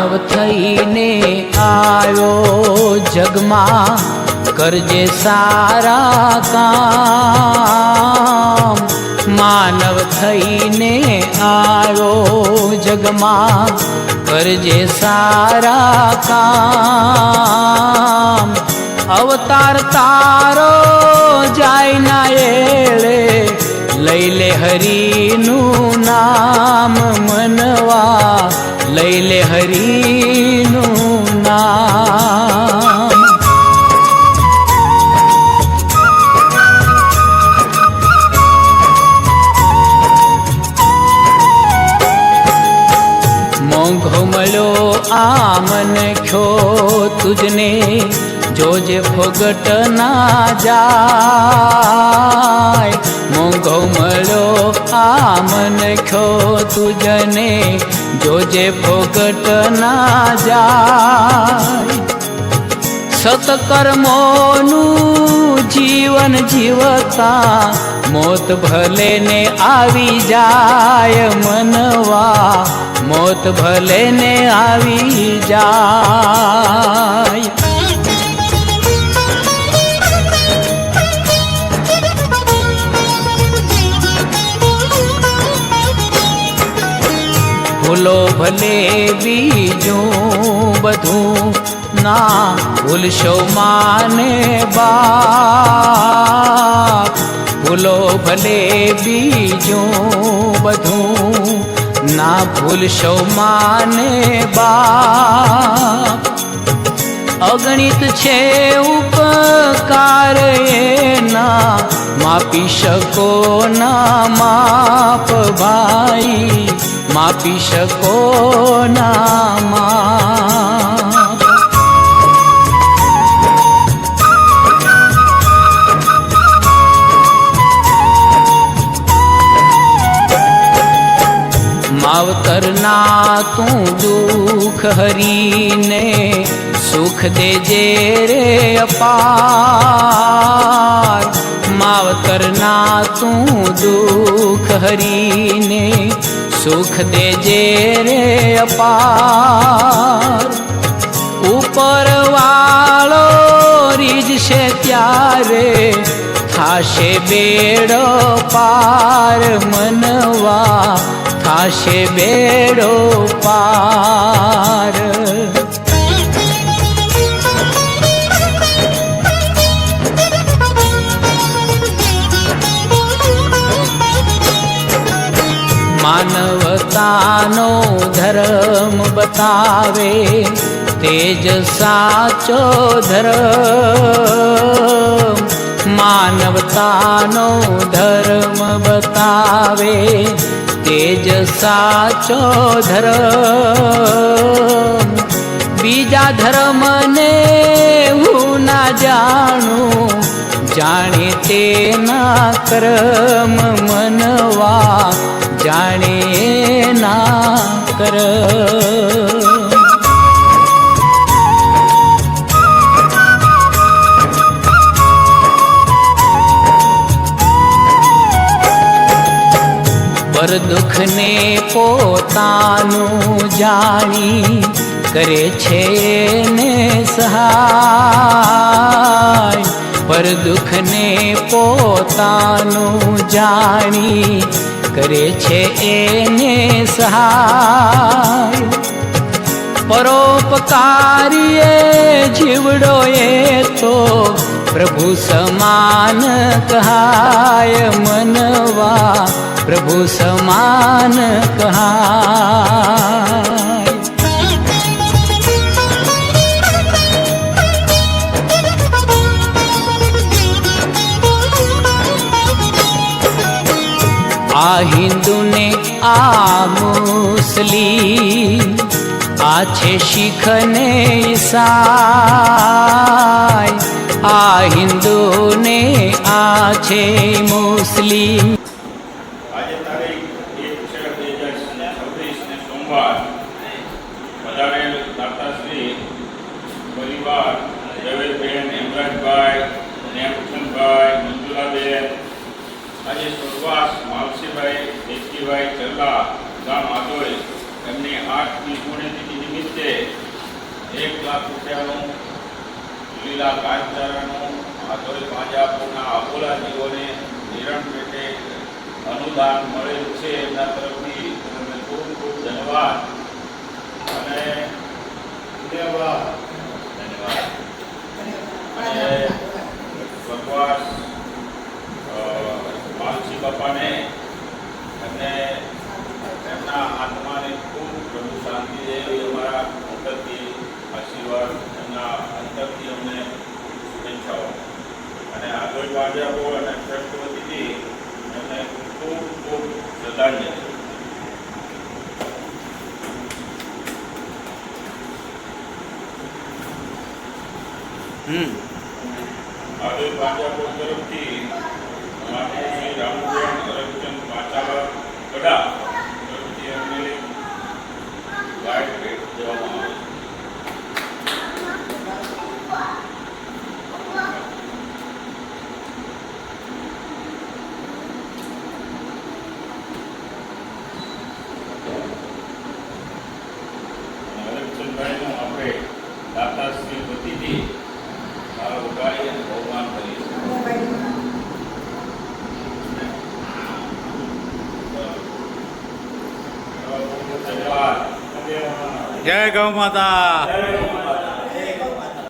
માનવ થઈને આવ્યો જગમાં, કરજે સારા કામ. માનવ થઈને આવ્યો જગમાં, કરજે સારા કામ. અવતાર તારો જાય ના એળે, લઈ લે હરિનું નામ મનવા, લઈ લે હરિનું નામ. મોંઘો મળ્યો આ મન ખ્યો તુજને, જોજે ફોગટ ના જાય. મોંઘો મળ્યો આ મન ખ્યો તુજને, જોજે ફોગટ ના જાય. સતકર્મોનું જીવન જીવતા, મોત ભલે ને આવી જાય મનવા, મોત ભલે ને આવી જાય. ભૂલો ભલે બીજું બધું, ના ભૂલશો માને બાપ. ભૂલો ભલે બીજું બધું, ના ભૂલશો માને બાપ. અગણિત છે ઉપકાર એના, માપી શકો ના માપ ભાઈ, માપી શકો ના માપ. માવતરના તું દુઃખ હરીને, સુખ દેજે રે અપાર. માવતરના તું દુઃખ હરીને, સુખ દેજે રે અપાર. ઉપર વાળો રીજશે ત્યારે, થાશે બેડો પાર મનવા, થાશે બેડો પાર. માનવતાનો ધર્મ બતાવે, તેજ સાચો ધર્મ. માનવતાનો ધર્મ બતાવે, તેજ સાચો ધર્મ. બીજા ધર્મને હું ના જાણું, જાણે તેના કર્મ મનવા, જાણે ના કર્મ. પર દુઃખને પોતાનું જાણી, કરે છે ને સહાય. પર દુઃખને પોતાનું જાણી, કરે છે એને સહાય. પરોપકારીએ જીવડો એ તો, પ્રભુ સમાન કહાય મનવા, પ્રભુ સમાન કહાય. આ હિન્દુ ને આ મુસ્લિમ, આ છે શીખ ને ઈસાઈ. આ હિન્દુ ને આ છે મુસ્લિમ. આજે તારીખ 1/6/2026 સોમવાર પધારેલ દાતાશ્રી પરિવાર જવેદબેન, હેમરાજભાઈ, નેમચંદભાઈ, મંજુલાબેન, આજે સ્વર્ગવાસ માવસીભાઈ દેશજીભાઈ ચરલા ગામ આદોઈ, એમની 8મી પુણ્યતિથિ નિમિત્તે નિમિત્તે 1 લાખ રૂપિયાનું લીલા ઘાસચારાનું આધોઈ પાંજાપુરના અબોલા જીવોને નિરણ પેટે અનુદાન મળેલ છે. એમના તરફથી તમને ખૂબ ખૂબ ધન્યવાદ અને ધન્યવાદ. અને ભગવાન માલસી બાપાને અને એમના આત્માને ખૂબ પ્રભુ શાંતિ દે એવી અમારા અંતરથી આશીર્વાદ, એમના અંતરથી અમને શુભેચ્છાઓ અને આગળ ભાજપો અને ટ્રસ્ટ વતીથી એમને ખૂબ ખૂબ શ્રદ્ધાંજલિ. આગળ ભાજપો તરફથી માન્ય શ્રી રામચંદ્ર કરમચંદ પાચાલા ગઢા તરફથી અમને ગાઈડ ભેટ દેવામાં આવે છે. હરકચંદભાઈનું આપણે દાતાશ્રી વતીથી ઉગાડી અને બહુમાન કરીએ છીએ. ધન્યવાદ. જય ગૌ માતા. જય